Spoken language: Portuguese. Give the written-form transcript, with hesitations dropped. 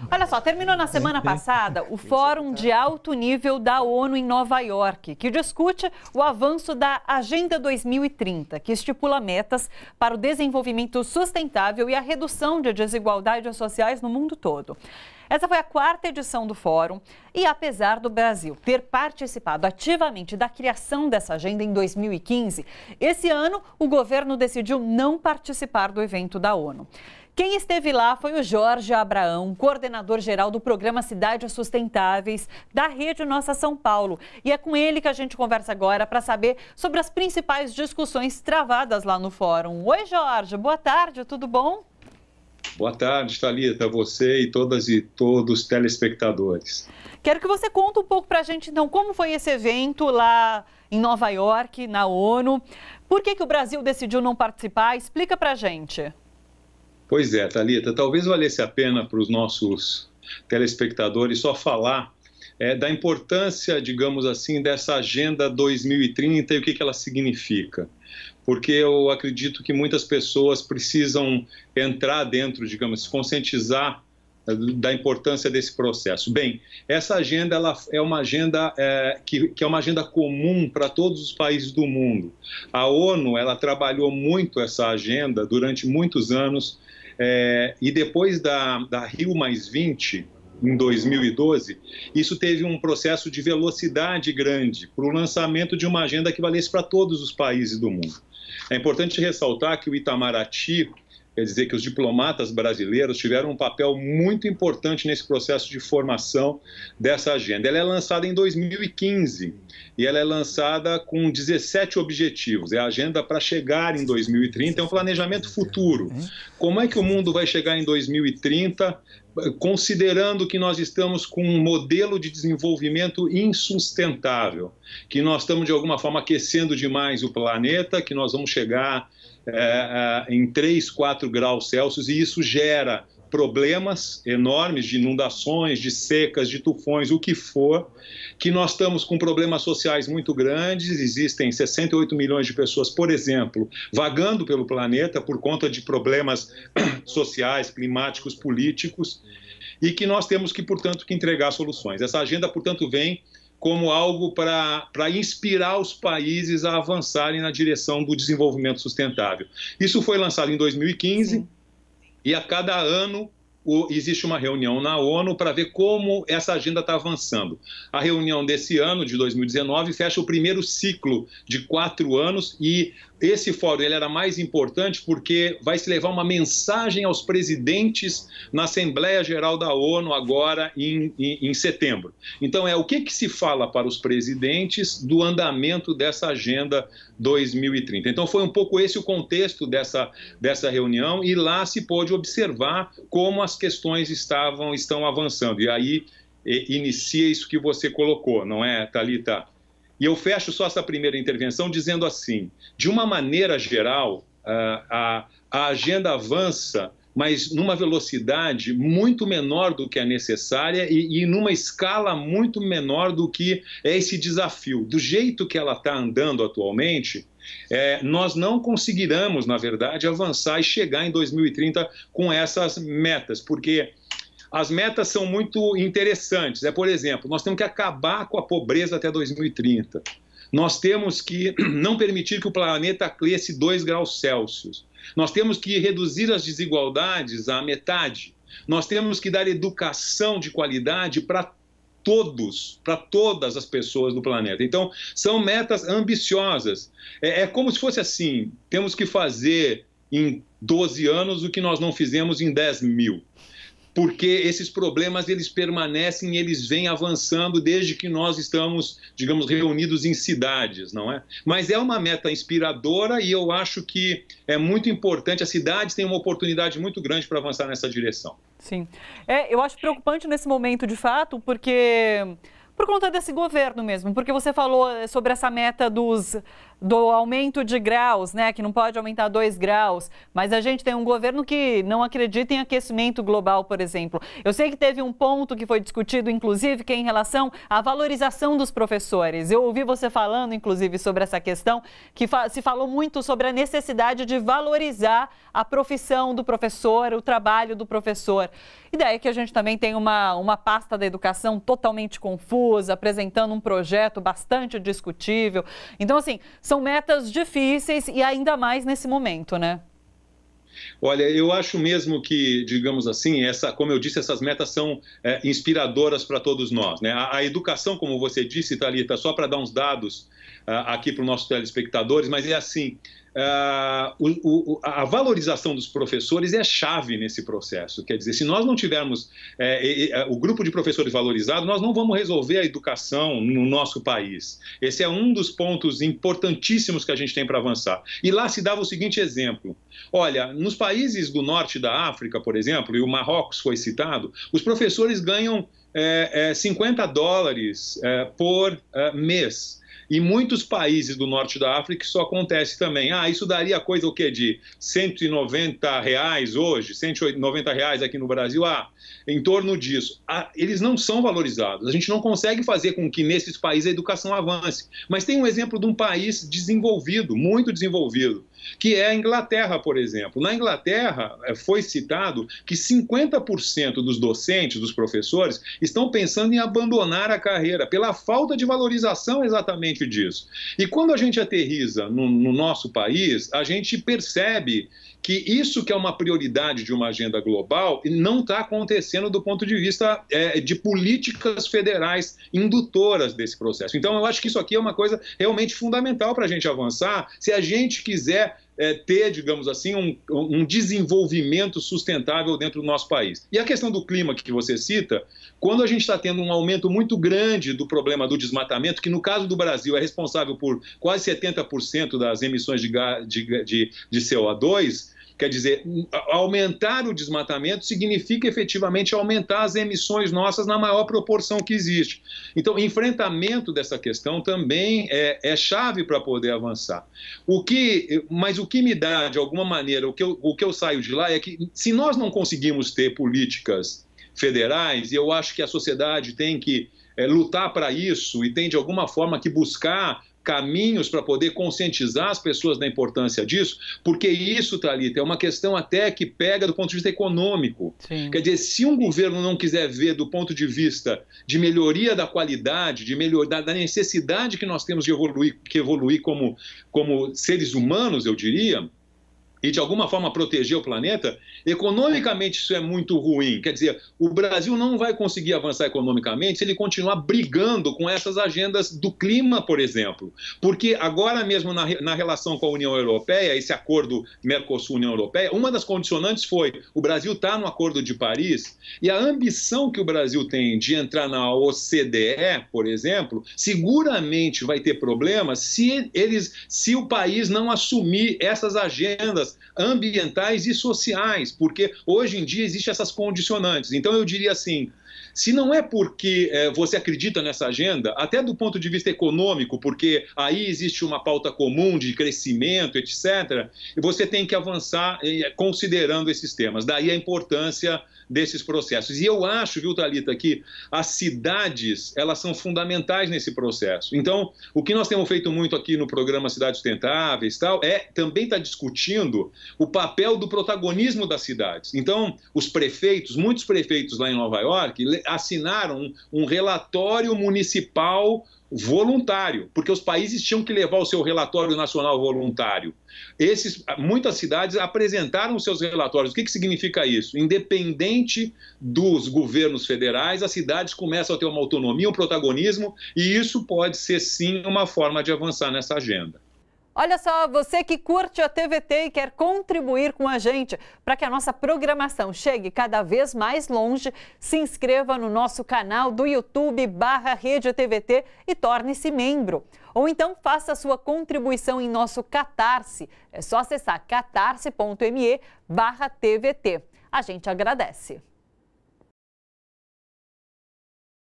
Olha só, terminou na semana passada o Fórum de Alto Nível da ONU em Nova York, que discute o avanço da Agenda 2030, que estipula metas para o desenvolvimento sustentável e a redução de desigualdades sociais no mundo todo. Essa foi a 4ª edição do Fórum e, apesar do Brasil ter participado ativamente da criação dessa agenda em 2015, esse ano o governo decidiu não participar do evento da ONU. Quem esteve lá foi o Jorge Abraão, coordenador-geral do programa Cidades Sustentáveis da Rede Nossa São Paulo. E é com ele que a gente conversa agora para saber sobre as principais discussões travadas lá no fórum. Oi, Jorge, boa tarde, tudo bom? Boa tarde, Thalita, você e todas e todos os telespectadores. Quero que você conte um pouco para a gente, então, como foi esse evento lá em Nova York, na ONU. Por que o Brasil decidiu não participar? Explica para a gente. Pois é, Thalita, talvez valesse a pena para os nossos telespectadores só falar da importância, digamos assim, dessa Agenda 2030 e o que ela significa. Porque eu acredito que muitas pessoas precisam entrar dentro, digamos, se conscientizar da importância desse processo. Bem, essa agenda ela é uma agenda que é uma agenda comum para todos os países do mundo. A ONU ela trabalhou muito essa agenda durante muitos anos e depois da Rio+20, em 2012, isso teve um processo de velocidade grande para o lançamento de uma agenda que valesse para todos os países do mundo. É importante ressaltar que o Itamaraty, quer dizer que os diplomatas brasileiros tiveram um papel muito importante nesse processo de formação dessa agenda. Ela é lançada em 2015 e ela é lançada com 17 objetivos. É a agenda para chegar em 2030, é um planejamento futuro. Como é que o mundo vai chegar em 2030, considerando que nós estamos com um modelo de desenvolvimento insustentável, que nós estamos de alguma forma aquecendo demais o planeta, que nós vamos chegar em 3, 4 graus Celsius, e isso gera problemas enormes de inundações, de secas, de tufões, o que for, que nós estamos com problemas sociais muito grandes, existem 68 milhões de pessoas, por exemplo, vagando pelo planeta por conta de problemas sociais, climáticos, políticos, e que nós temos que, portanto, que entregar soluções. Essa agenda, portanto, vem como algo para inspirar os países a avançarem na direção do desenvolvimento sustentável. Isso foi lançado em 2015. Sim. E a cada ano existe uma reunião na ONU para ver como essa agenda está avançando. A reunião desse ano, de 2019, fecha o primeiro ciclo de 4 anos e esse fórum ele era mais importante porque vai se levar uma mensagem aos presidentes na Assembleia Geral da ONU agora em setembro. Então o que se fala para os presidentes do andamento dessa Agenda 2030. Então foi um pouco esse o contexto dessa reunião e lá se pôde observar como as questões estão avançando. E aí inicia isso que você colocou, não é, Thalita? E eu fecho só essa primeira intervenção dizendo assim, de uma maneira geral, a agenda avança, mas numa velocidade muito menor do que é necessária e numa escala muito menor do que é esse desafio. Do jeito que ela está andando atualmente, nós não conseguiremos, na verdade, avançar e chegar em 2030 com essas metas, porque as metas são muito interessantes. Por exemplo, nós temos que acabar com a pobreza até 2030. Nós temos que não permitir que o planeta aqueça 2 graus Celsius. Nós temos que reduzir as desigualdades à metade. Nós temos que dar educação de qualidade para todas as pessoas do planeta. Então, são metas ambiciosas. É como se fosse assim, temos que fazer em 12 anos o que nós não fizemos em 10 mil. Porque esses problemas, eles permanecem, eles vêm avançando desde que nós estamos, digamos, reunidos em cidades, não é? Mas é uma meta inspiradora e eu acho que é muito importante, as cidades têm uma oportunidade muito grande para avançar nessa direção. Sim. Eu acho preocupante nesse momento, de fato, porque por conta desse governo mesmo, porque você falou sobre essa meta do aumento de graus, né, que não pode aumentar 2 graus, mas a gente tem um governo que não acredita em aquecimento global, por exemplo. Eu sei que teve um ponto que foi discutido, inclusive, que é em relação à valorização dos professores. Eu ouvi você falando, inclusive, sobre essa questão, que se falou muito sobre a necessidade de valorizar a profissão do professor, o trabalho do professor. E daí que a gente também tem uma pasta da educação totalmente confusa, apresentando um projeto bastante discutível. Então, assim, são metas difíceis e ainda mais nesse momento, né? Olha, eu acho mesmo que, digamos assim, como eu disse, essas metas são inspiradoras para todos nós, né? A educação, como você disse, Thalita, só para dar uns dados aqui para os nossos telespectadores, mas é assim, a valorização dos professores é a chave nesse processo. Quer dizer, se nós não tivermos o grupo de professores valorizado, nós não vamos resolver a educação no nosso país. Esse é um dos pontos importantíssimos que a gente tem para avançar. E lá se dava o seguinte exemplo. Olha, nos países do norte da África, por exemplo, e o Marrocos foi citado, os professores ganham $50 por mês. Em muitos países do norte da África isso acontece também. Isso daria coisa o quê? De R$190 hoje, R$190 aqui no Brasil? Em torno disso. Eles não são valorizados. A gente não consegue fazer com que nesses países a educação avance. Mas tem um exemplo de um país desenvolvido, muito desenvolvido, que é a Inglaterra, por exemplo. Na Inglaterra, foi citado que 50% dos docentes, dos professores, estão pensando em abandonar a carreira, pela falta de valorização exatamente disso. E quando a gente aterriza no nosso país, a gente percebe que isso que é uma prioridade de uma agenda global não está acontecendo do ponto de vista de políticas federais indutoras desse processo. Então, eu acho que isso aqui é uma coisa realmente fundamental para a gente avançar, se a gente quiser ter, digamos assim, um desenvolvimento sustentável dentro do nosso país. E a questão do clima que você cita, quando a gente está tendo um aumento muito grande do problema do desmatamento, que no caso do Brasil é responsável por quase 70% das emissões de CO2, quer dizer, aumentar o desmatamento significa efetivamente aumentar as emissões nossas na maior proporção que existe. Então, enfrentamento dessa questão também é chave para poder avançar. Mas o que me dá, de alguma maneira, o que eu saio de lá é que se nós não conseguimos ter políticas federais, e eu acho que a sociedade tem que lutar para isso e tem, de alguma forma, que buscar caminhos para poder conscientizar as pessoas da importância disso, porque isso, Thalita, é uma questão até que pega do ponto de vista econômico. Sim. Quer dizer, se um governo não quiser ver do ponto de vista de melhoria da qualidade, da necessidade que nós temos de evoluir como seres humanos, eu diria, e de alguma forma proteger o planeta, economicamente isso é muito ruim. Quer dizer, o Brasil não vai conseguir avançar economicamente se ele continuar brigando com essas agendas do clima, por exemplo. Porque agora mesmo na relação com a União Europeia, esse acordo Mercosul-União Europeia, uma das condicionantes foi o Brasil está no Acordo de Paris e a ambição que o Brasil tem de entrar na OCDE, por exemplo, seguramente vai ter problemas se o país não assumir essas agendas ambientais e sociais, porque hoje em dia existem essas condicionantes. Então eu diria assim, se não é porque você acredita nessa agenda, até do ponto de vista econômico, porque aí existe uma pauta comum de crescimento, etc., você tem que avançar considerando esses temas. Daí a importância desses processos. E eu acho, viu, Thalita, que as cidades, elas são fundamentais nesse processo. Então, o que nós temos feito muito aqui no programa Cidades Sustentáveis também está discutindo o papel do protagonismo das cidades. Então, muitos prefeitos lá em Nova York assinaram um relatório municipal voluntário, porque os países tinham que levar o seu relatório nacional voluntário. Muitas cidades apresentaram seus relatórios. O que significa isso? Independente dos governos federais, as cidades começam a ter uma autonomia, um protagonismo, e isso pode ser, sim, uma forma de avançar nessa agenda. Olha só, você que curte a TVT e quer contribuir com a gente para que a nossa programação chegue cada vez mais longe, se inscreva no nosso canal do YouTube /Rede TVT e torne-se membro. Ou então faça a sua contribuição em nosso Catarse. É só acessar catarse.me/TVT. A gente agradece.